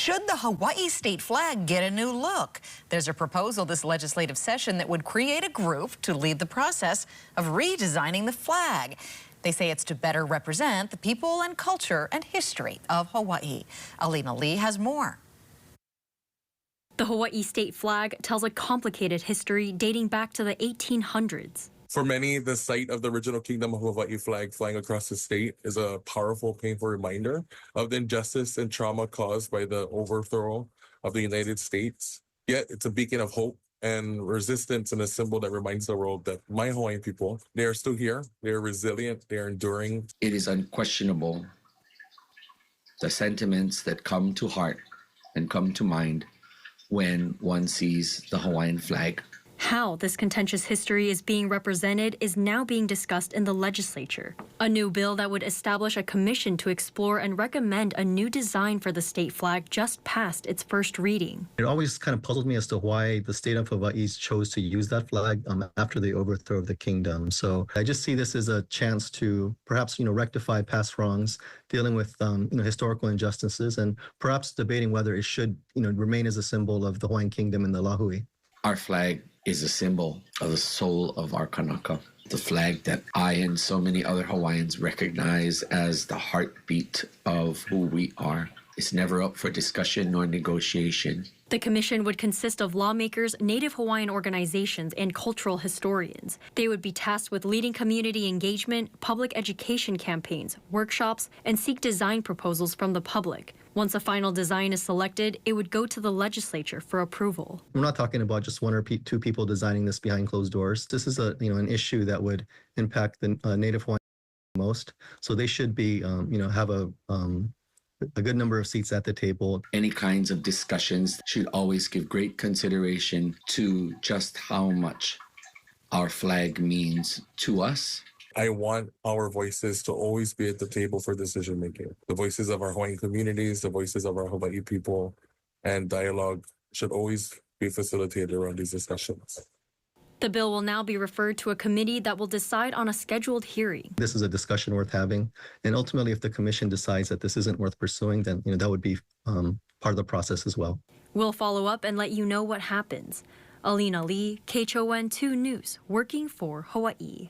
Should the Hawaii state flag get a new look? There's a proposal this legislative session that would create a group to lead the process of redesigning the flag. They say it's to better represent the people and culture and history of Hawaii. Alina Lee has more. The Hawaii state flag tells a complicated history dating back to the 1800s. For many, the sight of the original Kingdom of Hawaii flag flying across the state is a powerful, painful reminder of the injustice and trauma caused by the overthrow of the United States. Yet, it's a beacon of hope and resistance and a symbol that reminds the world that my Hawaiian people, they are still here, they are resilient, they are enduring. It is unquestionable the sentiments that come to heart and come to mind when one sees the Hawaiian flag. How this contentious history is being represented is now being discussed in the legislature. A new bill that would establish a commission to explore and recommend a new design for the state flag just passed its first reading. It always kind of puzzled me as to why the state of Hawaii chose to use that flag after the overthrow of the kingdom. So I just see this as a chance to perhaps, rectify past wrongs, dealing with, historical injustices, and perhaps debating whether it should, remain as a symbol of the Hawaiian kingdom and the Lahui. Our flag is a symbol of the soul of our Kanaka, the flag that I and so many other Hawaiians recognize as the heartbeat of who we are. It's never up for discussion nor negotiation. The commission would consist of lawmakers, Native Hawaiian organizations, and cultural historians. They would be tasked with leading community engagement, public education campaigns, workshops, and seek design proposals from the public. Once a final design is selected, it would go to the legislature for approval. We're not talking about just one or two people designing this behind closed doors. This is an issue that would impact the Native Hawaiian most. So they should be, have a good number of seats at the table. Any kinds of discussions should always give great consideration to just how much our flag means to us. I want our voices to always be at the table for decision making. The voices of our Hawaiian communities, the voices of our Hawaii people, and dialogue should always be facilitated around these discussions. The bill will now be referred to a committee that will decide on a scheduled hearing. This is a discussion worth having. And ultimately, if the commission decides that this isn't worth pursuing, then that would be part of the process as well. We'll follow up and let you know what happens. Alina Lee, KHON2 News, working for Hawaii.